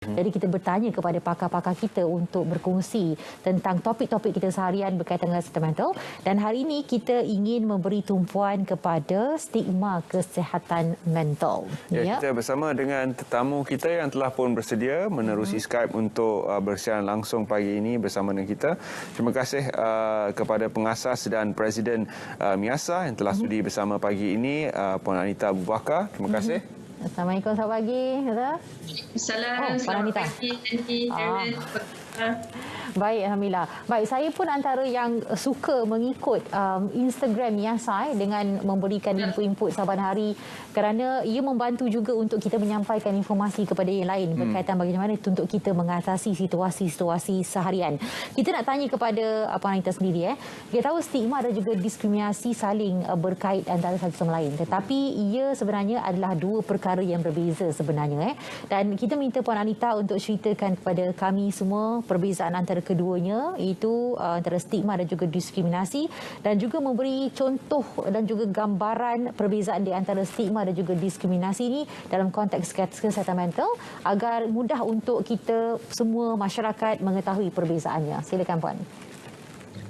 Jadi kita bertanya kepada pakar-pakar kita untuk berkongsi tentang topik-topik kita seharian berkaitan dengan kesihatan mental. Dan hari ini kita ingin memberi tumpuan kepada stigma kesihatan mental. Ya, kita bersama dengan tetamu kita yang telah pun bersedia menerusi Skype untuk bersiaran langsung pagi ini bersama dengan kita. Terima kasih kepada pengasas dan Presiden MIASA yang telah sudi bersama pagi ini, Puan Anita Abu Bakar. Terima kasih. Assalamualaikum, selamat pagi. Assalamualaikum, selamat pagi. Baik, Alhamdulillah. Baik, saya pun antara yang suka mengikut Instagram MIASA dengan memberikan input-input saban hari kerana ia membantu juga untuk kita menyampaikan informasi kepada yang lain berkaitan bagaimana untuk kita mengatasi situasi-situasi seharian. Kita nak tanya kepada Puan Anita sendiri. Kita tahu stigma dan juga diskriminasi saling berkait antara satu sama lain. Tetapi ia sebenarnya adalah dua perkara yang berbeza sebenarnya. Dan kita minta Puan Anita untuk ceritakan kepada kami semua perbezaan antara keduanya, itu antara stigma dan juga diskriminasi, dan juga memberi contoh dan juga gambaran perbezaan di antara stigma dan juga diskriminasi ini dalam konteks kesihatan mental agar mudah untuk kita semua masyarakat mengetahui perbezaannya. Silakan Puan.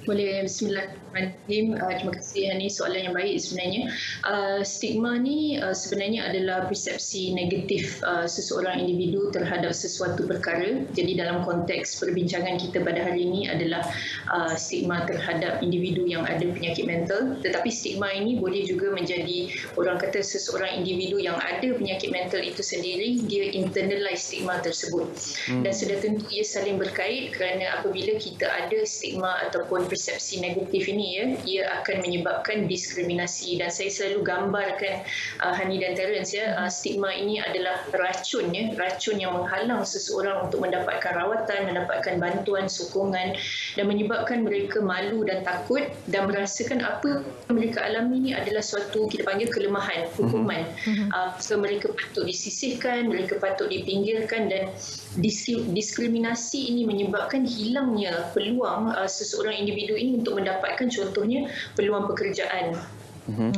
Boleh, bismillahirrahmanirrahim. Terima kasih, Hani. Soalan yang baik sebenarnya. Stigma ni sebenarnya adalah persepsi negatif seseorang individu terhadap sesuatu perkara. Jadi dalam konteks perbincangan kita pada hari ini adalah stigma terhadap individu yang ada penyakit mental. Tetapi stigma ini boleh juga menjadi, orang kata seseorang individu yang ada penyakit mental itu sendiri, dia internalize stigma tersebut. Dan sudah tentu ia saling berkait kerana apabila kita ada stigma ataupun persepsi negatif ini, ia akan menyebabkan diskriminasi. Dan saya selalu gambarkan Hani dan Terence, stigma ini adalah racun, racun yang menghalang seseorang untuk mendapatkan rawatan, mendapatkan bantuan, sokongan, dan menyebabkan mereka malu dan takut dan merasakan apa yang mereka alami ini adalah suatu, kita panggil kelemahan, hukuman. So mereka patut disisihkan, mereka patut dipinggirkan, dan diskriminasi ini menyebabkan hilangnya peluang seseorang individu ini untuk mendapatkan contohnya peluang pekerjaan,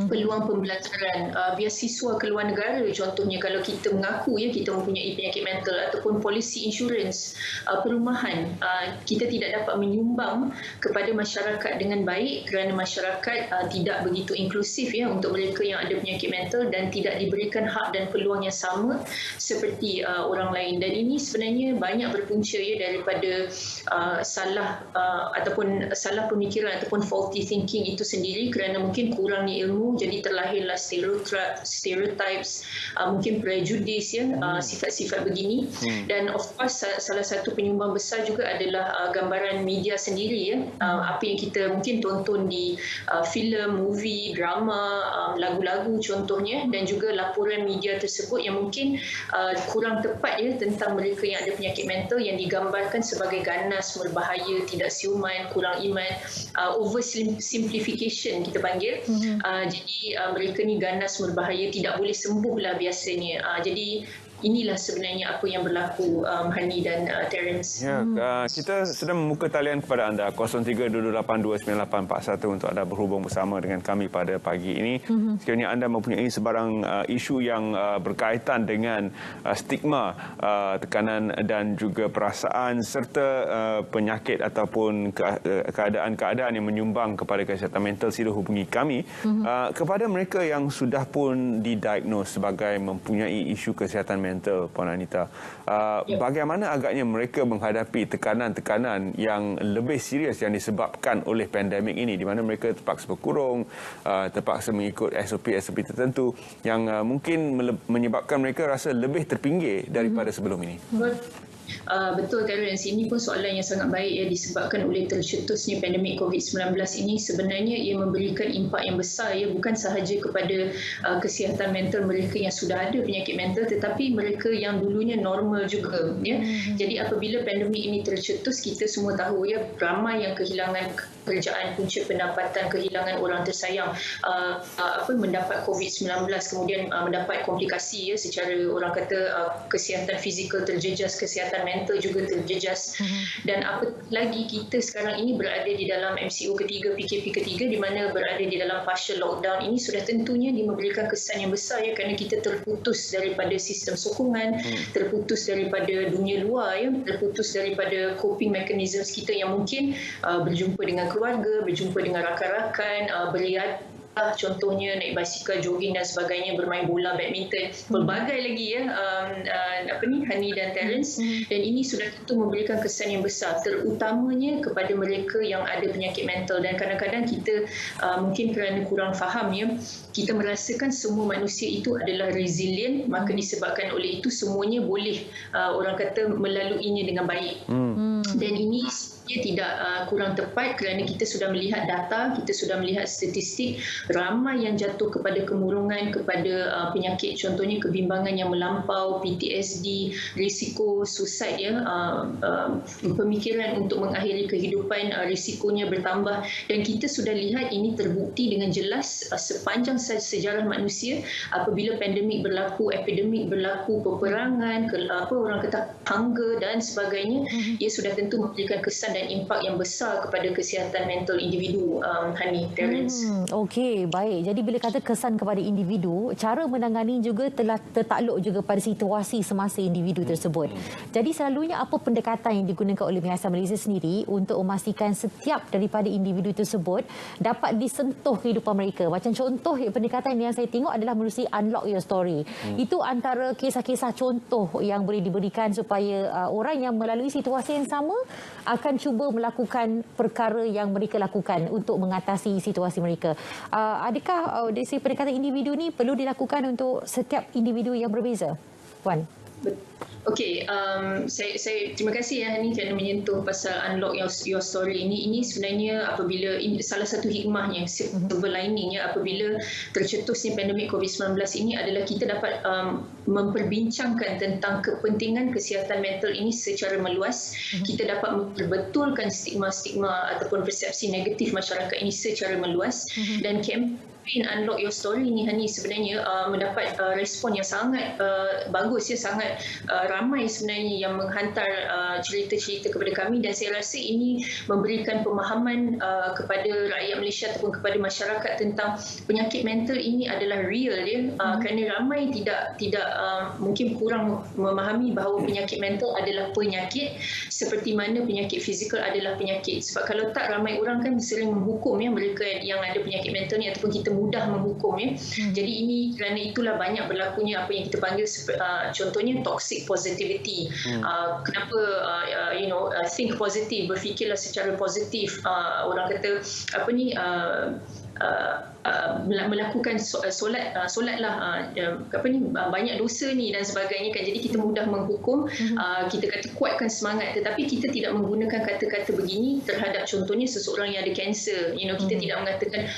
peluang pembelajaran, beasiswa ke luar negara contohnya kalau kita mengaku kita mempunyai penyakit mental, ataupun polisi insurans, perumahan. Kita tidak dapat menyumbang kepada masyarakat dengan baik kerana masyarakat tidak begitu inklusif untuk mereka yang ada penyakit mental dan tidak diberikan hak dan peluang yang sama seperti orang lain. Dan ini sebenarnya banyak berpunca daripada salah ataupun salah pemikiran ataupun faulty thinking itu sendiri, kerana mungkin kurangnya ilmu, jadi terlahirlah stereotypes, mungkin prejudis, sifat-sifat begini. Dan of course salah satu penyumbang besar juga adalah gambaran media sendiri, apa yang kita mungkin tonton di filem, movie, drama, lagu-lagu contohnya, dan juga laporan media tersebut yang mungkin kurang tepat tentang mereka yang ada penyakit mental, yang digambarkan sebagai ganas, berbahaya, tidak siuman, kurang iman, oversimplification kita panggil. Jadi mereka ni ganas, berbahaya, tidak boleh sembuh lah biasanya. Jadi inilah sebenarnya apa yang berlaku, Hani dan Terence. Ya, kita sedang membuka talian kepada anda 0328298841 untuk anda berhubung bersama dengan kami pada pagi ini. Sekiranya anda mempunyai sebarang isu yang berkaitan dengan stigma, tekanan dan juga perasaan serta penyakit ataupun keadaan-keadaan yang menyumbang kepada kesihatan mental, sila hubungi kami. Kepada mereka yang sudah pun didiagnos sebagai mempunyai isu kesihatan mental, Puan Anita, bagaimana agaknya mereka menghadapi tekanan-tekanan yang lebih serius yang disebabkan oleh pandemik ini, di mana mereka terpaksa berkurung, terpaksa mengikut SOP-SOP tertentu yang mungkin menyebabkan mereka rasa lebih terpinggir daripada sebelum ini? Betul, Terence. Ini pun soalan yang sangat baik disebabkan oleh tercetusnya pandemik COVID-19 ini. Sebenarnya ia memberikan impak yang besar bukan sahaja kepada kesihatan mental mereka yang sudah ada penyakit mental, tetapi mereka yang dulunya normal juga. Jadi apabila pandemik ini tercetus, kita semua tahu ramai yang kehilangan pekerjaan, punca pendapatan, kehilangan orang tersayang, mendapat COVID-19, kemudian mendapat komplikasi secara orang kata kesihatan fizikal terjejas, kesihatan kesihatan mental juga terjejas. Dan apa lagi, kita sekarang ini berada di dalam MCO ketiga, PKP ketiga, di mana berada di dalam partial lockdown. Ini sudah tentunya memberikan kesan yang besar ya, kerana kita terputus daripada sistem sokongan, terputus daripada dunia luar ya, terputus daripada coping mechanisms kita yang mungkin berjumpa dengan keluarga, berjumpa dengan rakan-rakan, beriadah, contohnya naik basikal, jogging dan sebagainya, bermain bola, badminton, pelbagai lagi ya, Hani dan Terence. Dan ini sudah tentu memberikan kesan yang besar, terutamanya kepada mereka yang ada penyakit mental. Dan kadang-kadang kita mungkin kerana kurang faham ya, kita merasakan semua manusia itu adalah resilient, maka disebabkan oleh itu semuanya boleh orang kata melaluinya dengan baik. Dan ini ia tidak kurang tepat kerana kita sudah melihat data, kita sudah melihat statistik, ramai yang jatuh kepada kemurungan, kepada penyakit contohnya kebimbangan yang melampau, PTSD, risiko suicide ya, pemikiran untuk mengakhiri kehidupan, risikonya bertambah. Dan kita sudah lihat ini terbukti dengan jelas sepanjang sejarah manusia. Apabila pandemik berlaku, epidemik berlaku, peperangan, orang kata hunger dan sebagainya, ia sudah tentu memberikan kesan dan impak yang besar kepada kesihatan mental individu, Hani, Terence. Okey, baik. Jadi bila kata kesan kepada individu, cara menangani juga telah tertakluk juga pada situasi semasa individu tersebut. Jadi selalunya apa pendekatan yang digunakan oleh Yayasan Malaysia sendiri untuk memastikan setiap daripada individu tersebut dapat disentuh kehidupan mereka? Macam contoh pendekatan yang saya tengok adalah menerusi Unlock Your Story. Itu antara kisah-kisah contoh yang boleh diberikan supaya orang yang melalui situasi yang sama akan cuba melakukan perkara yang mereka lakukan untuk mengatasi situasi mereka. Adakah dari segi pendekatan individu ni perlu dilakukan untuk setiap individu yang berbeza? Wan. Okey, saya terima kasih ya Hani kerana menyentuh pasal Unlock Your Story ini. Ini sebenarnya apabila salah satu hikmahnya, silver liningnya apabila tercetusnya pandemik COVID-19 ini adalah kita dapat memperbincangkan tentang kepentingan kesihatan mental ini secara meluas. Kita dapat memperbetulkan stigma-stigma ataupun persepsi negatif masyarakat ini secara meluas. Dan Unlock Your Story ni Hani sebenarnya mendapat respon yang sangat bagus ya, sangat ramai sebenarnya yang menghantar cerita-cerita kepada kami, dan saya rasa ini memberikan pemahaman kepada rakyat Malaysia ataupun kepada masyarakat tentang penyakit mental ini adalah real ya. Kerana ramai tidak mungkin kurang memahami bahawa penyakit mental adalah penyakit seperti mana penyakit fizikal adalah penyakit. Sebab kalau tak, ramai orang kan sering menghukum ya mereka yang ada penyakit mental ni, ataupun kita mudah menghukum ya. Jadi ini kerana itulah banyak berlakunya apa yang kita panggil contohnya toxic positivity. Kenapa think positive, berfikirlah secara positif. Orang kata melakukan solatlah banyak dosa ni dan sebagainya kan. Jadi kita mudah menghukum, kita kata kuatkan semangat, tetapi kita tidak menggunakan kata-kata begini terhadap contohnya seseorang yang ada kanser. Kita tidak mengatakan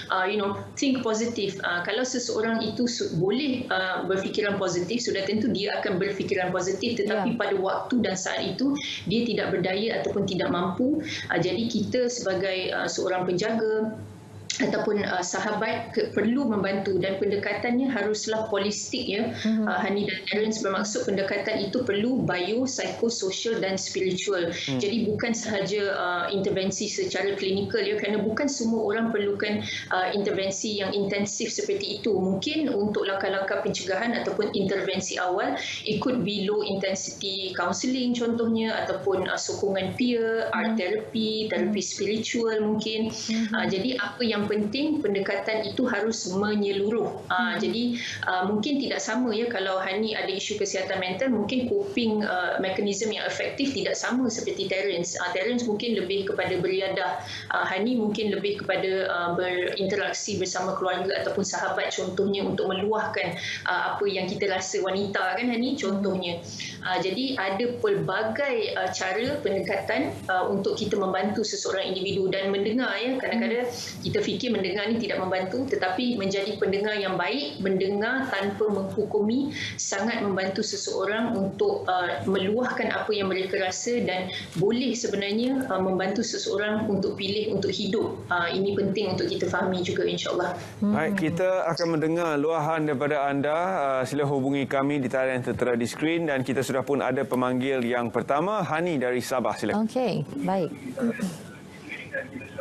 think positive. Kalau seseorang itu boleh berfikiran positif, sudah tentu dia akan berfikiran positif, tetapi pada waktu dan saat itu dia tidak berdaya ataupun tidak mampu. Jadi kita sebagai seorang penjaga ataupun sahabat perlu membantu, dan pendekatannya haruslah holistik ya. Hani dan Terence, bermaksud pendekatan itu perlu bio, psikososial dan spiritual. Jadi bukan sahaja intervensi secara klinikal ya, kerana bukan semua orang perlukan intervensi yang intensif seperti itu. Mungkin untuk langkah-langkah pencegahan ataupun intervensi awal, it could be low intensity counselling contohnya, ataupun sokongan peer, art therapy, terapi spiritual mungkin. Jadi apa yang penting, pendekatan itu harus menyeluruh. Jadi mungkin tidak sama ya, kalau Hani ada isu kesihatan mental, mungkin coping mechanism yang efektif tidak sama seperti Terence. Terence mungkin lebih kepada beriadah, Hani mungkin lebih kepada berinteraksi bersama keluarga ataupun sahabat contohnya, untuk meluahkan apa yang kita rasa, wanita kan Hani contohnya. Jadi ada pelbagai cara pendekatan untuk kita membantu seseorang individu. Dan mendengar ya, kadang-kadang kita berfikir mendengar ni tidak membantu, tetapi menjadi pendengar yang baik, mendengar tanpa menghukumi, sangat membantu seseorang untuk meluahkan apa yang mereka rasa dan boleh sebenarnya membantu seseorang untuk pilih untuk hidup. Ini penting untuk kita fahami juga, insyaAllah. Baik, kita akan mendengar luahan daripada anda. Sila hubungi kami di talian yang tertera di skrin, dan kita sudah pun ada pemanggil yang pertama, Hani dari Sabah. Silakan. Okey, baik.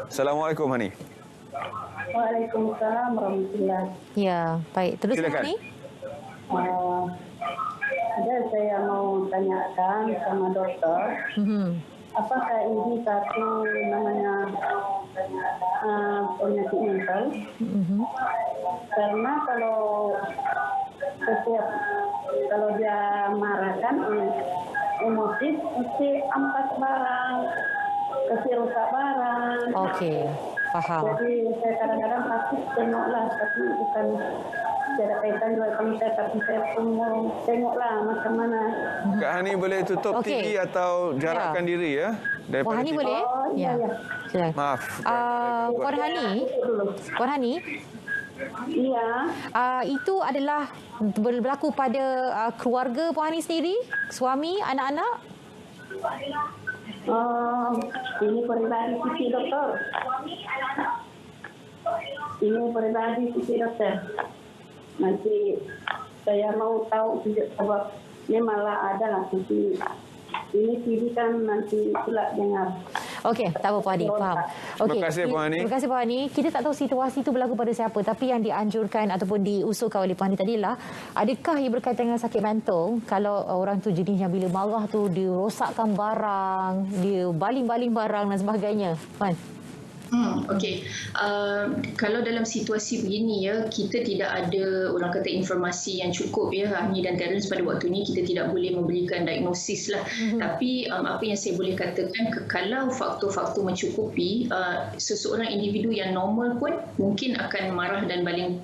Assalamualaikum, Hani. Waalaikumsalam warahmatullahi. Ya, baik. Terus Silakan. Hani. Ada saya mau tanyakan sama dokter, apakah ini satu namanya penyakit mental? Karena kalau dia marah kan emosi, mesti ampas barang, kasih rusak barang. Okey, faham. Jadi saya kadang-kadang takut tengoklah, tapi bukan tidak ada kaitan dengan komentar, tapi saya pun mau tengoklah macam mana. Kak Hani boleh tutup Okey. TV atau jarakkan diri ya Puan Hani TV. boleh? Oh, ya. Silakan. Maaf. Puan Hani, Puan Hani, Iya. itu adalah berlaku pada keluarga Puan Hani sendiri, suami, anak-anak? Ini pribadi sisi dokter. Ini pribadi sisi dokter. Nanti saya mau tahu sebab ini malah ada lah nanti. Ini TV kan nanti pula dengar. Okey, tak apa Puan Hani, faham. Okey. Terima kasih, Puan Hani. Terima kasih Puan Hani. Kita tak tahu situasi itu berlaku pada siapa, tapi yang dianjurkan ataupun diusulkan oleh Puan Hani tadi lah, adakah ia berkaitan dengan sakit mental? Kalau orang tu jenisnya bila marah tu dia rosakkan barang, dia baling-baling barang dan sebagainya. Puan. Okey. Kalau dalam situasi begini ya, kita tidak ada orang kata informasi yang cukup ya, Hani dan Terence, pada waktu ini kita tidak boleh memberikan diagnosis lah. Tapi apa yang saya boleh katakan, kalau faktor-faktor mencukupi, seseorang individu yang normal pun mungkin akan marah dan baling.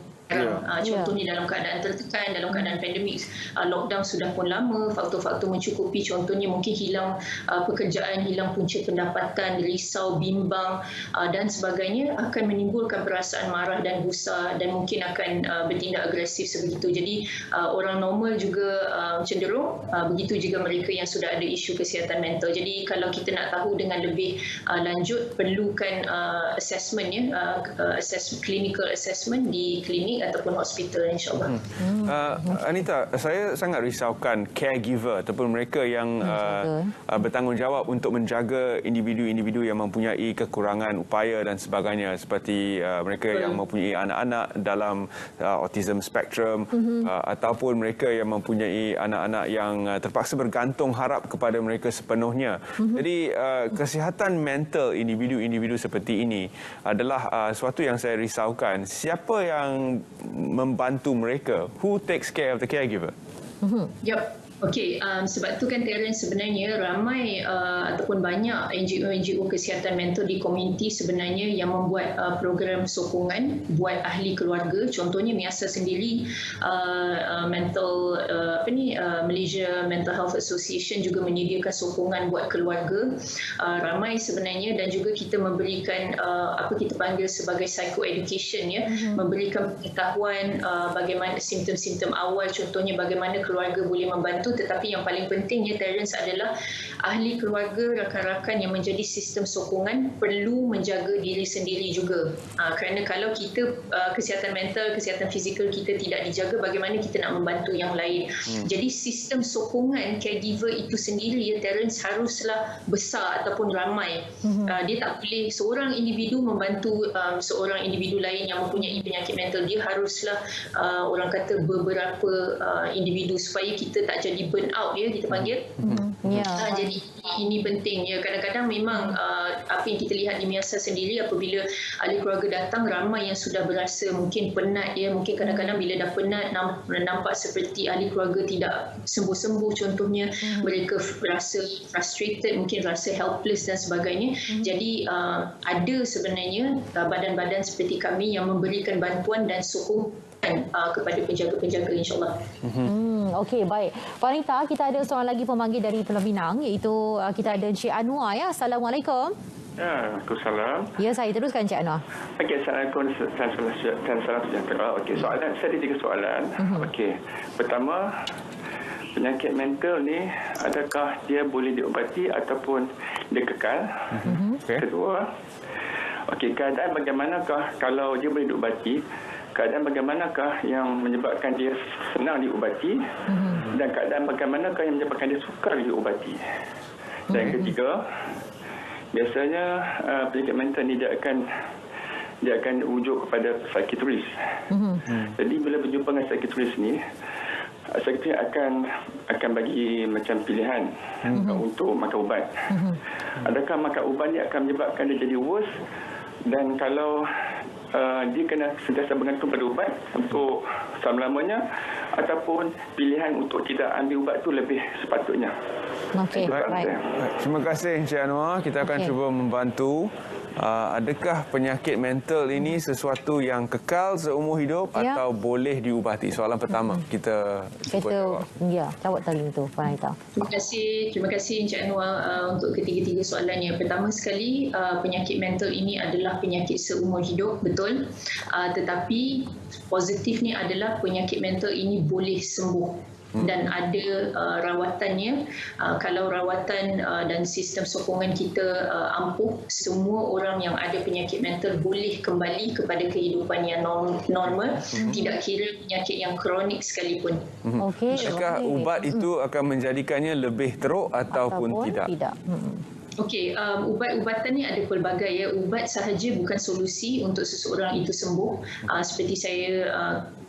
Contohnya dalam keadaan tertekan, dalam keadaan pandemik, lockdown sudah pun lama, faktor-faktor mencukupi, contohnya mungkin hilang pekerjaan, hilang punca pendapatan, risau, bimbang dan sebagainya, akan menimbulkan perasaan marah dan gusar dan mungkin akan bertindak agresif sebegitu. Jadi orang normal juga cenderung, begitu juga mereka yang sudah ada isu kesihatan mental. Jadi kalau kita nak tahu dengan lebih lanjut, perlukan assessment ya, clinical assessment di klinik ataupun hospital, insyaAllah. Anita, saya sangat risaukan caregiver ataupun mereka yang bertanggungjawab untuk menjaga individu-individu yang mempunyai kekurangan upaya dan sebagainya, seperti mereka yang mempunyai anak-anak dalam autism spectrum, ataupun mereka yang mempunyai anak-anak yang terpaksa bergantung harap kepada mereka sepenuhnya. Jadi kesihatan mental individu-individu seperti ini adalah sesuatu yang saya risaukan. Siapa yang membantu mereka? Who takes care of the caregiver? Yep. Okey, sebab tu kan Terence, sebenarnya ramai ataupun banyak NGO kesihatan mental di komuniti sebenarnya yang membuat program sokongan buat ahli keluarga. Contohnya MIASA sendiri, Malaysia Mental Health Association juga menyediakan sokongan buat keluarga. Ramai sebenarnya, dan juga kita memberikan apa kita panggil sebagai psychoeducation ya, memberikan pengetahuan bagaimana simptom-simptom awal, contohnya bagaimana keluarga boleh membantu. Tetapi yang paling pentingnya, Terence, adalah ahli keluarga, rakan-rakan yang menjadi sistem sokongan perlu menjaga diri sendiri juga. Kerana kalau kita kesihatan mental, kesihatan fizikal kita tidak dijaga, bagaimana kita nak membantu yang lain. Jadi sistem sokongan caregiver itu sendiri ya, Terence, haruslah besar ataupun ramai. Dia tak boleh seorang individu membantu seorang individu lain yang mempunyai penyakit mental. Dia haruslah orang kata beberapa individu, supaya kita tak jadi burn out ya, kita panggil. Jadi ini penting ya. Kadang-kadang memang apa yang kita lihat di MIASA sendiri, apabila ahli keluarga datang, ramai yang sudah berasa mungkin penat ya, mungkin kadang-kadang bila dah penat nampak seperti ahli keluarga tidak sembuh-sembuh, contohnya mereka rasa frustrated, mungkin rasa helpless dan sebagainya. Jadi ada sebenarnya badan-badan seperti kami yang memberikan bantuan dan sokongan kepada penjaga-penjaga, insyaAllah. Okey, baik. Puan Anita, kita ada seorang lagi pemanggil dari Pulau Pinang, iaitu kita ada Encik Anwar ya. Assalamualaikum. Ya, Waalaikumsalam. Ya, saya teruskan Cik Anwar. Okey, Assalamualaikum dan salam sejahtera. Okey, soalan saya ada 3 soalan. Okey, pertama, penyakit mental ni adakah dia boleh diubati ataupun dia kekal? Okey. Kedua, okey, keadaan bagaimanakah kalau dia boleh diubati? Keadaan bagaimanakah yang menyebabkan dia senang diubati? Dan keadaan bagaimanakah yang menyebabkan dia sukar diubati? Dan yang ketiga, biasanya penyakit mental ni dia akan rujuk kepada psikiatris. Jadi bila berjumpa dengan psikiatris ni, psikiatris akan bagi macam pilihan untuk makan ubat. Adakah makan ubat ni akan menyebabkan dia jadi worse, dan kalau dia kena sentiasa bergantung pada ubat untuk selama-lamanya, ataupun pilihan untuk tidak ambil ubat tu lebih sepatutnya. Okey, baik. Terima kasih Encik Anwar. Kita akan cuba membantu. Adakah penyakit mental ini sesuatu yang kekal seumur hidup atau boleh diubati? Soalan pertama kita cuba jawab. Jawab tadi itu, Puan Anita. Terima kasih Encik Anwar untuk ketiga-tiga soalannya. Pertama sekali, penyakit mental ini adalah penyakit seumur hidup, betul. Tetapi positifnya adalah penyakit mental ini boleh sembuh. Dan ada rawatannya. Kalau rawatan dan sistem sokongan kita ampuh, semua orang yang ada penyakit mental boleh kembali kepada kehidupan yang normal, tidak kira penyakit yang kronik sekalipun. Okey. Adakah ubat itu akan menjadikannya lebih teruk ataupun tidak? Okey, ubat-ubatan ni ada pelbagai ya. Ubat sahaja bukan solusi untuk seseorang itu sembuh. Seperti saya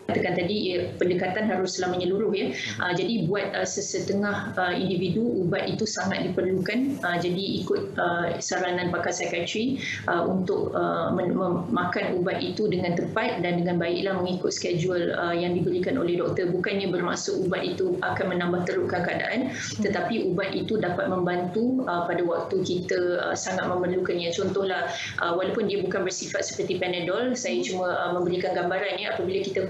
katakan tadi, pendekatan haruslah menyeluruh ya. Jadi buat sesetengah individu ubat itu sangat diperlukan. Jadi ikut saranan pakar psikiatri untuk memakan ubat itu dengan tepat dan dengan baiklah mengikut schedule yang diberikan oleh doktor. Bukannya bermaksud ubat itu akan menambah terukkan keadaan, tetapi ubat itu dapat membantu pada waktu kita sangat memerlukannya. Contohlah, walaupun dia bukan bersifat seperti Panadol, saya cuma memberikan gambaran ya, apabila kita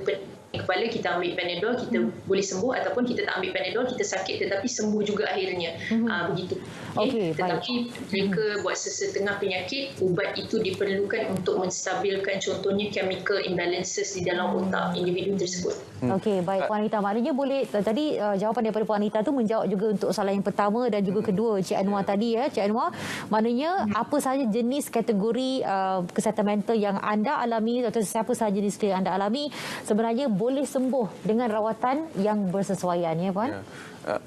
kepala, kita ambil Panadol, kita boleh sembuh, ataupun kita tak ambil Panadol, kita sakit tetapi sembuh juga akhirnya. Begitu. Okey, tetapi mereka buat sesetengah penyakit, ubat itu diperlukan untuk menstabilkan contohnya chemical imbalances di dalam otak individu tersebut. Okey, baik Puan Anita. Maknanya boleh, tadi jawapan daripada Puan Anita tu menjawab juga untuk soalan yang pertama dan juga kedua Cik Anwar tadi ya. Cik Anwar, maknanya apa sahaja jenis kategori kesihatan mental yang anda alami atau siapa sahaja di sekeliling anda alami sebenarnya boleh sembuh dengan rawatan yang bersesuaian ya Puan?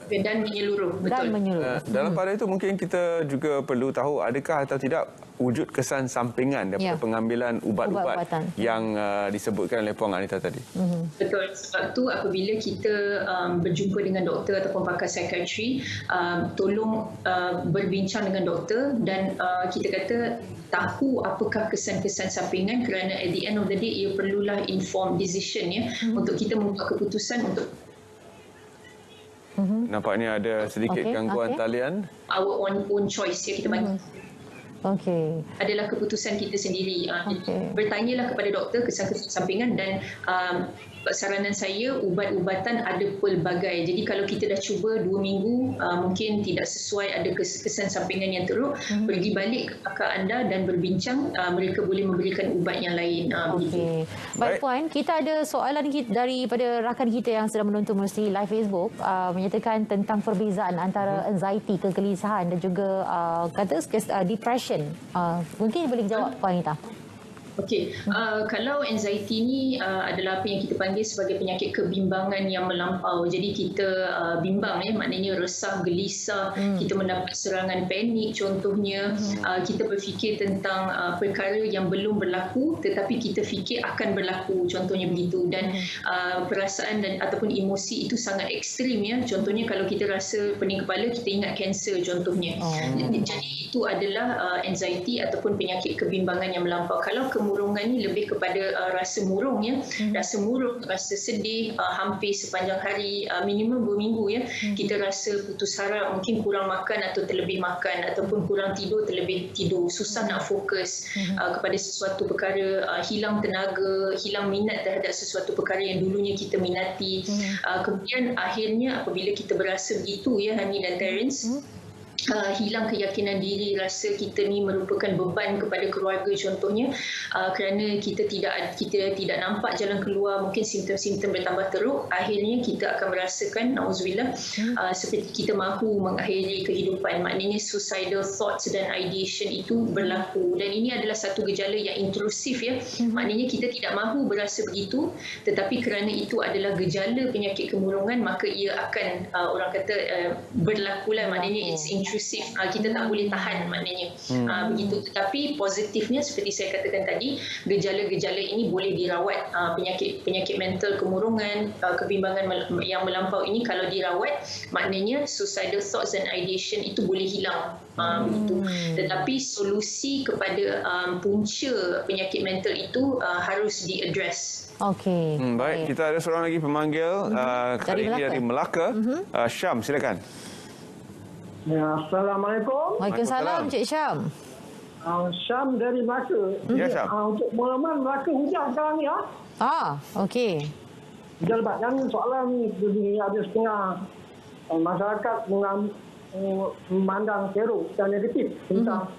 Dan menyeluruh, betul. Dan menyeluruh. Dalam pada itu mungkin kita juga perlu tahu adakah atau tidak wujud kesan sampingan daripada pengambilan ubat-ubat yang disebutkan oleh Puan Anita tadi. Betul. Sebab tu apabila kita berjumpa dengan doktor ataupun pakar psikiatri, tolong berbincang dengan doktor dan kita kata tahu apakah kesan-kesan sampingan, kerana at the end of the day ia perlulah informed decision ya untuk kita membuat keputusan untuk Nampaknya ada sedikit gangguan talian. Our own choice ya, kita bagi. Okey. Adalah keputusan kita sendiri. Bertanyalah kepada doktor kesan-kesan sampingan dan saranan saya, ubat-ubatan ada pelbagai. Jadi kalau kita dah cuba 2 minggu mungkin tidak sesuai, ada kesan sampingan yang teruk, pergi balik ke pakar anda dan berbincang, mereka boleh memberikan ubat yang lain. Okey. Baik Puan, kita ada soalan daripada rakan kita yang sedang menonton melalui live Facebook menyatakan tentang perbezaan antara anxiety, kegelisahan dan juga kata depression. Mungkin boleh jawab Puan Anita. Okey, kalau anxiety ni adalah apa yang kita panggil sebagai penyakit kebimbangan yang melampau. Jadi kita bimbang maknanya resah, gelisah, kita mendapat serangan panik contohnya, kita berfikir tentang perkara yang belum berlaku tetapi kita fikir akan berlaku contohnya begitu, dan perasaan dan ataupun emosi itu sangat ekstrim ya. Contohnya kalau kita rasa pening kepala, kita ingat kanser contohnya. Jadi itu adalah anxiety ataupun penyakit kebimbangan yang melampau. Kalau kemurungan ni lebih kepada rasa murung ya, rasa murung, rasa sedih hampir sepanjang hari, minimum 2 minggu ya. Kita rasa putus harap, mungkin kurang makan atau terlebih makan, ataupun kurang tidur, terlebih tidur, susah nak fokus kepada sesuatu perkara, hilang tenaga, hilang minat terhadap sesuatu perkara yang dulunya kita minati. Kemudian akhirnya apabila kita berasa begitu ya Hani dan Terence, hilang keyakinan diri, rasa kita ni merupakan beban kepada keluarga contohnya, kerana kita tidak nampak jalan keluar, mungkin simptom-simptom bertambah teruk, akhirnya kita akan merasakan nauzubillah seperti kita mahu mengakhiri kehidupan. Maknanya suicidal thoughts dan ideation itu berlaku, dan ini adalah satu gejala yang intrusif ya. Maknanya kita tidak mahu berasa begitu, tetapi kerana itu adalah gejala penyakit kemurungan, maka ia akan orang kata berlakulah. Maknanya it's intrusive. Kita tak boleh tahan maknanya. Begitu. Tetapi positifnya seperti saya katakan tadi, gejala-gejala ini boleh dirawat. Penyakit mental kemurungan, kebimbangan yang melampau ini kalau dirawat, maknanya suicidal thoughts dan ideation itu boleh hilang. Begitu. Tetapi solusi kepada punca penyakit mental itu harus diaddress. Okey. Baik, kita ada seorang lagi pemanggil kali ini dari Melaka. Syam, silakan. Ya, Assalamualaikum. Waalaikumsalam, Cik Syam. Syam dari Melaka. Ya, Syam. Untuk pengalaman Melaka hujan sekarang ni ya. Okey. Hujan lebat. Dan soalan ni begini, ada setengah masyarakat memandang teruk dan negatif tentang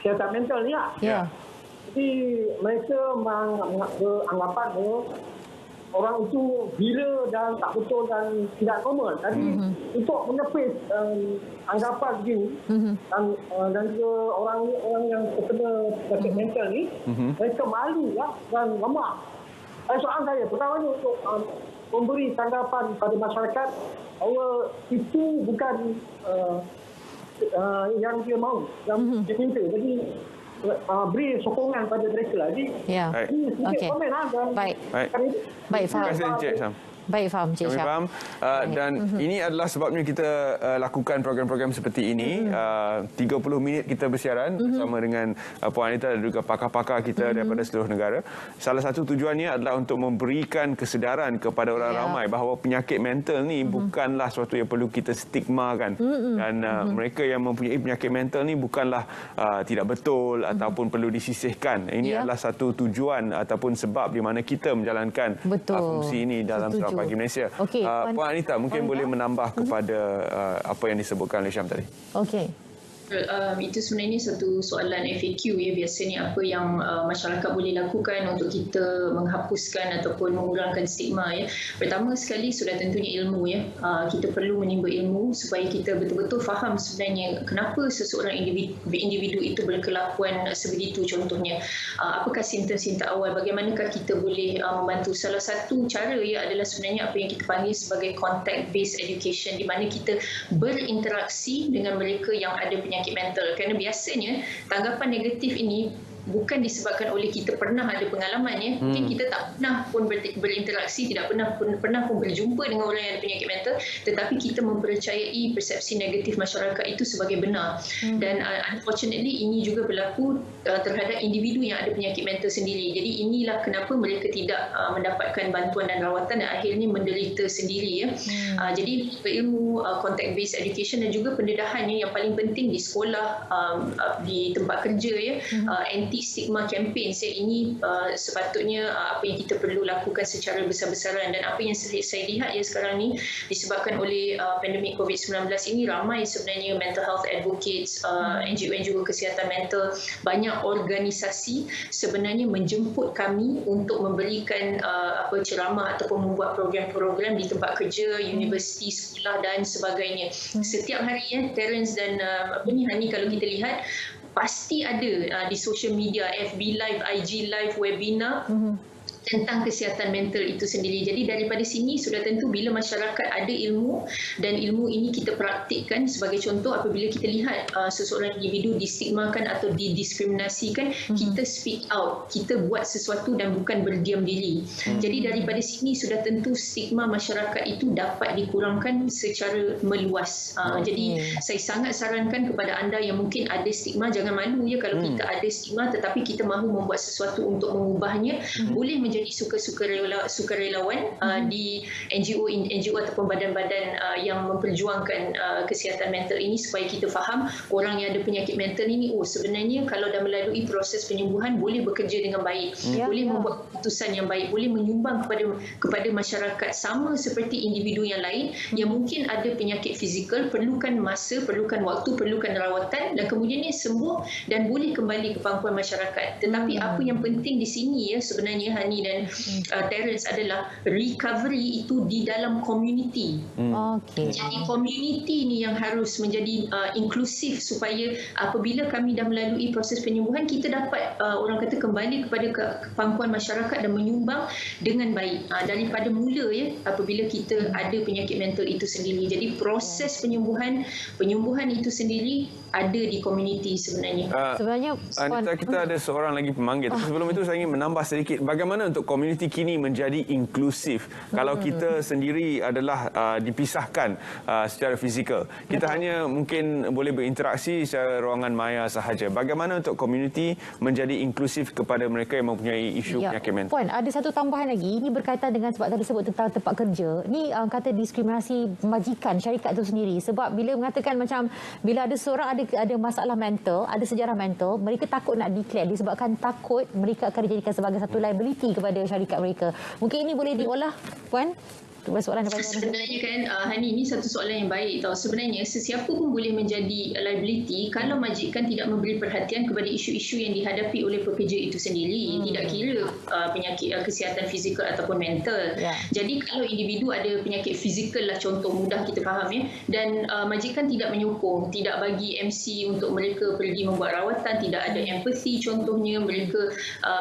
kesihatan mental ni ya. Ya. Jadi mereka beranggapan orang itu gila dan tak betul dan tidak normal. Jadi untuk menepis anggapan begini dan juga orang yang terkena penyakit mental ni, mereka malu ya dan lemah. Soalan saya pertamanya untuk memberi tanggapan pada masyarakat bahawa itu bukan yang dia mahu, yang dia minta. Jadi beri sokongan pada mereka lah. Jadi, okey. Baik, faham. Terima kasih, Encik Syam. Baik, faham Cik Syam. Kami faham. Dan ini adalah sebabnya kita lakukan program-program seperti ini. 30 minit kita bersiaran bersama dengan Puan Anita dan juga pakar-pakar kita daripada seluruh negara. Salah satu tujuannya adalah untuk memberikan kesedaran kepada orang ramai bahawa penyakit mental ni bukanlah sesuatu yang perlu kita stigmakan. Dan mereka yang mempunyai penyakit mental ni bukanlah tidak betul ataupun perlu disisihkan. Ini adalah satu tujuan ataupun sebab di mana kita menjalankan fungsi ini dalam Pagi Malaysia. Puan Anita mungkin boleh menambah kepada apa yang disebutkan oleh Syam tadi. Okey. Itu sebenarnya satu soalan FAQ ya, biasanya apa yang masyarakat boleh lakukan untuk kita menghapuskan ataupun mengurangkan stigma ya. Pertama sekali sudah tentunya ilmu ya. Kita perlu menimba ilmu supaya kita betul-betul faham sebenarnya kenapa seseorang individu itu berkelakuan sebegitu contohnya. Apakah simptom-simptom awal, bagaimanakah kita boleh membantu. Salah satu cara ya adalah sebenarnya apa yang kita panggil sebagai contact based education, di mana kita berinteraksi dengan mereka yang ada penyakit mental. Kerana biasanya tanggapan negatif ini bukan disebabkan oleh kita pernah ada pengalaman ya. Mungkin kita tak pernah pun berinteraksi, tidak pernah pun berjumpa dengan orang yang ada penyakit mental, tetapi kita mempercayai persepsi negatif masyarakat itu sebagai benar. Dan unfortunately ini juga berlaku terhadap individu yang ada penyakit mental sendiri. Jadi inilah kenapa mereka tidak mendapatkan bantuan dan rawatan dan akhirnya menderita sendiri ya. Jadi berilmu, contact based education dan juga pendedahannya yang paling penting di sekolah, di tempat kerja ya, anti-stigma campaign ini sepatutnya apa yang kita perlu lakukan secara besar-besaran. Dan apa yang saya lihat ya sekarang ni disebabkan oleh pandemik COVID-19 ini, ramai sebenarnya mental health advocates, NGO kesihatan mental, banyak organisasi sebenarnya menjemput kami untuk memberikan ceramah ataupun membuat program-program di tempat kerja, universiti, sekolah dan sebagainya. Setiap hari ya, Terence dan Hani, kalau kita lihat pasti ada di social media, FB Live, IG Live, webinar tentang kesihatan mental itu sendiri. Jadi daripada sini sudah tentu bila masyarakat ada ilmu dan ilmu ini kita praktikkan, sebagai contoh apabila kita lihat seseorang individu distigmakan atau didiskriminasikan, kita speak out, kita buat sesuatu dan bukan berdiam diri. Jadi daripada sini sudah tentu stigma masyarakat itu dapat dikurangkan secara meluas. Jadi saya sangat sarankan kepada anda yang mungkin ada stigma, jangan malu ya kalau kita ada stigma, tetapi kita mahu membuat sesuatu untuk mengubahnya. Boleh menjadi menjadi sukarelawan di NGO ataupun badan-badan yang memperjuangkan kesihatan mental ini, supaya kita faham orang yang ada penyakit mental ini sebenarnya kalau dah melalui proses penyembuhan boleh bekerja dengan baik, boleh membuat keputusan yang baik, boleh menyumbang kepada masyarakat sama seperti individu yang lain yang mungkin ada penyakit fizikal, perlukan masa, perlukan waktu, perlukan rawatan dan kemudian dia sembuh dan boleh kembali ke pangkuan masyarakat. Tetapi apa yang penting di sini sebenarnya Hani dan Terence adalah recovery itu di dalam community. Jadi community ni yang harus menjadi inklusif supaya apabila kami dah melalui proses penyembuhan, kita dapat orang kata kembali kepada pangkuan masyarakat dan menyumbang dengan baik daripada mula apabila kita ada penyakit mental itu sendiri. Jadi proses penyembuhan itu sendiri ada di komuniti sebenarnya. Anita, kita ada seorang lagi pemanggil. Tapi sebelum itu saya ingin menambah sedikit bagaimana untuk komuniti kini menjadi inklusif. Kalau kita sendiri adalah dipisahkan secara fizikal, kita hanya mungkin boleh berinteraksi secara ruangan maya sahaja. Bagaimana untuk komuniti menjadi inklusif kepada mereka yang mempunyai isu penyakit mental? Puan, ada satu tambahan lagi. Ini berkaitan dengan sebab tadi sebut tentang tempat kerja. Ni kata diskriminasi majikan syarikat itu sendiri. Sebab bila mengatakan macam bila ada seorang ada masalah mental, ada sejarah mental, mereka takut nak declare disebabkan takut mereka akan dijadikan sebagai satu liability kepada syarikat mereka. Mungkin ini boleh diolah, Puan? Sebenarnya kan Hani, ini satu soalan yang baik tau. Sebenarnya sesiapa pun boleh menjadi liability kalau majikan tidak memberi perhatian kepada isu-isu yang dihadapi oleh pekerja itu sendiri, tidak kira penyakit kesihatan fizikal ataupun mental. Jadi kalau individu ada penyakit fizikal lah, contoh mudah kita faham dan majikan tidak menyokong, tidak bagi MC untuk mereka pergi membuat rawatan, tidak ada empathy contohnya, mereka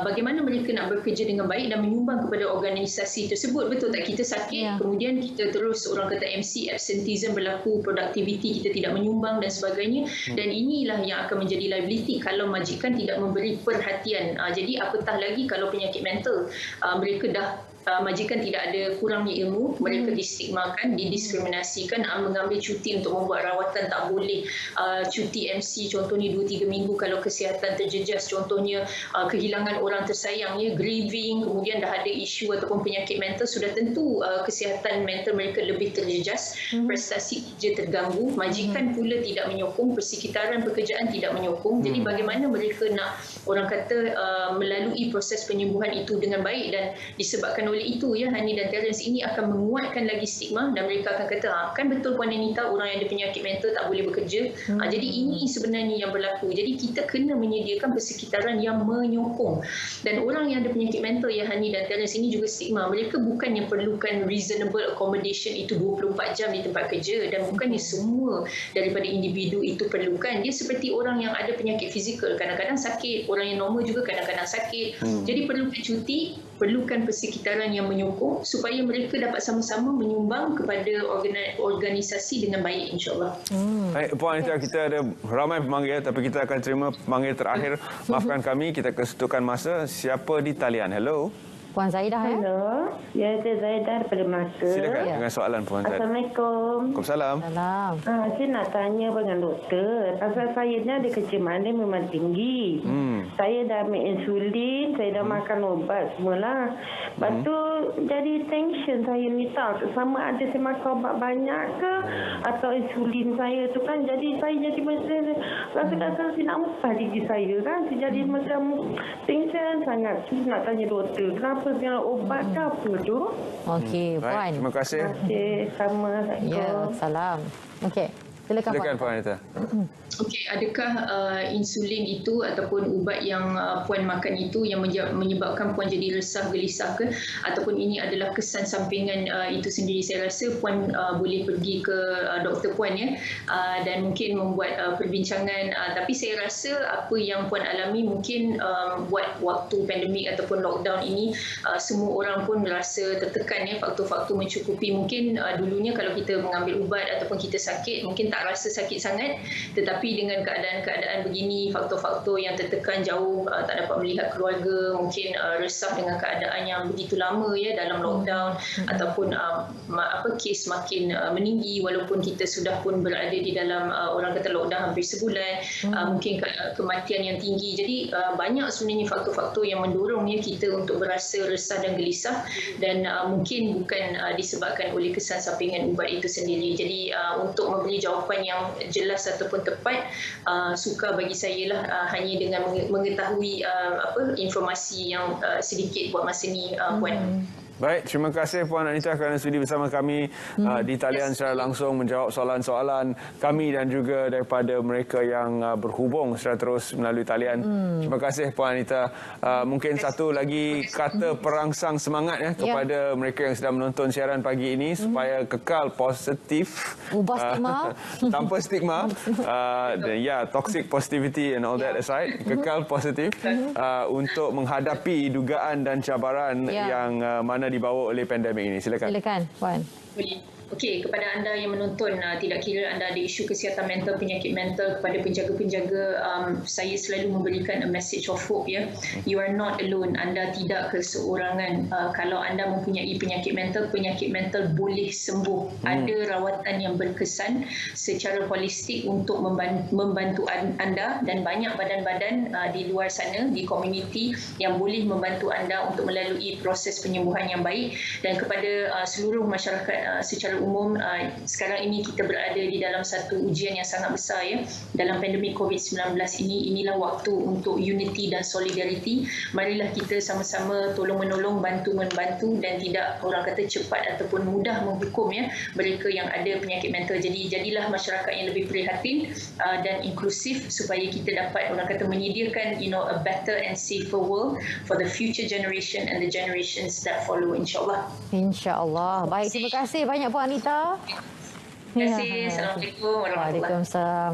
bagaimana mereka nak bekerja dengan baik dan menyumbang kepada organisasi tersebut. Betul tak kita sakit, kemudian kita terus orang kata MC, absenteeism berlaku, productivity kita tidak menyumbang dan sebagainya, dan inilah yang akan menjadi liability kalau majikan tidak memberi perhatian. Jadi apatah lagi kalau penyakit mental, mereka dah majikan tidak ada kurangnya ilmu, mereka distigmakan, didiskriminasikan, mengambil cuti untuk membuat rawatan tak boleh, cuti MC contohnya 2-3 minggu kalau kesihatan terjejas, contohnya kehilangan orang tersayangnya, grieving, kemudian dah ada isu ataupun penyakit mental, sudah tentu kesihatan mental mereka lebih terjejas, prestasi kerja terganggu, majikan pula tidak menyokong, persekitaran pekerjaan tidak menyokong. Jadi bagaimana mereka nak orang kata melalui proses penyembuhan itu dengan baik, dan disebabkan oleh itu Hani dan Terence, ini akan menguatkan lagi stigma dan mereka akan kata kan betul Puan Anita, orang yang ada penyakit mental tak boleh bekerja. Jadi ini sebenarnya yang berlaku. Jadi kita kena menyediakan persekitaran yang menyokong, dan orang yang ada penyakit mental Hani dan Terence, ini juga stigma, mereka bukan yang perlukan reasonable accommodation itu 24 jam di tempat kerja, dan bukannya semua daripada individu itu perlukan. Dia seperti orang yang ada penyakit fizikal, kadang-kadang sakit, orang yang normal juga kadang-kadang sakit. Jadi perlukan cuti, perlukan persekitaran yang menyokong supaya mereka dapat sama-sama menyumbang kepada organisasi dengan baik, insyaAllah. Baik, Puan Anita, kita ada ramai pemanggil tapi kita akan terima pemanggil terakhir. Maafkan kami, kita kesetukan masa. Siapa di talian? Hello. Puan Zaidah Hello. Ya, saya Zaidah daripada Melaka. Silakan dengan soalan Puan Zaidah. Assalamualaikum. Waalaikumsalam. Saya nak tanya dengan doktor. Pasal saya ni ada kencemanan memang tinggi. Saya dah ambil insulin, saya dah makan ubat semualah. Lepas tu jadi tension saya ni tahu. Sama ada saya makan ubat banyak ke atau insulin saya tu kan. Jadi saya jadi macam rasa-rasa saya nak muntah gigi saya kan. Saya jadi macam tension sangat. Saya nak tanya doktor, kenapa dengan obat ke apa tu? Okey, Puan. Terima kasih. Okey, sama. Ya, salam. Okey. Silakan Puan Anita. Okey, adakah insulin itu ataupun ubat yang Puan makan itu yang menyebabkan Puan jadi resah, gelisah ke, ataupun ini adalah kesan sampingan itu sendiri? Saya rasa Puan boleh pergi ke doktor Puan dan mungkin membuat perbincangan. Tapi saya rasa apa yang Puan alami mungkin buat waktu pandemik ataupun lockdown ini, semua orang pun merasa tertekan faktor-faktor mencukupi. Mungkin dulunya kalau kita mengambil ubat ataupun kita sakit, mungkin tak rasa sakit sangat, tetapi dengan keadaan-keadaan begini, faktor-faktor yang tertekan jauh, tak dapat melihat keluarga, mungkin resah dengan keadaan yang begitu lama ya dalam lockdown, ataupun kes makin meninggi walaupun kita sudah pun berada di dalam orang kata lockdown hampir sebulan, mungkin kematian yang tinggi. Jadi banyak sebenarnya faktor-faktor yang mendorong ya kita untuk berasa resah dan gelisah, dan mungkin bukan disebabkan oleh kesan sampingan ubat itu sendiri. Jadi untuk memberi jawapan yang jelas ataupun tepat, sukar bagi saya lah hanya dengan mengetahui informasi yang sedikit buat masa ni, Puan. Baik, terima kasih Puan Anita kerana sudi bersama kami di talian secara langsung menjawab soalan-soalan kami dan juga daripada mereka yang berhubung secara terus melalui talian. Terima kasih Puan Anita. Mungkin satu lagi kata perangsang semangat ya kepada mereka yang sedang menonton siaran pagi ini supaya kekal positif. Ubah stigma. Tanpa stigma. Toxic positivity and all that aside. Kekal positif untuk menghadapi dugaan dan cabaran yang mana dibawa oleh pandemik ini. Silakan. Silakan, Puan. Okey, kepada anda yang menonton, tidak kira anda ada isu kesihatan mental, penyakit mental, kepada penjaga-penjaga, saya selalu memberikan a message of hope ya. You are not alone. Anda tidak keseorangan. Kalau anda mempunyai penyakit mental boleh sembuh. Ada rawatan yang berkesan secara holistik untuk membantu anda, dan banyak badan-badan di luar sana, di komuniti yang boleh membantu anda untuk melalui proses penyembuhan yang baik. Dan kepada seluruh masyarakat secara umum, sekarang ini kita berada di dalam satu ujian yang sangat besar ya. Dalam pandemik COVID-19 ini, inilah waktu untuk unity dan solidariti. Marilah kita sama-sama tolong-menolong, bantu-membantu, dan tidak orang kata cepat ataupun mudah menghukum ya mereka yang ada penyakit mental. Jadi jadilah masyarakat yang lebih prihatin dan inklusif supaya kita dapat orang kata menyediakan a better and safer world for the future generation and the generations that follow, insyaAllah. InsyaAllah. Baik, terima kasih banyak Puan Anita. Terima kasih. Assalamualaikum warahmatullahi wabarakatuh. Waalaikumsalam.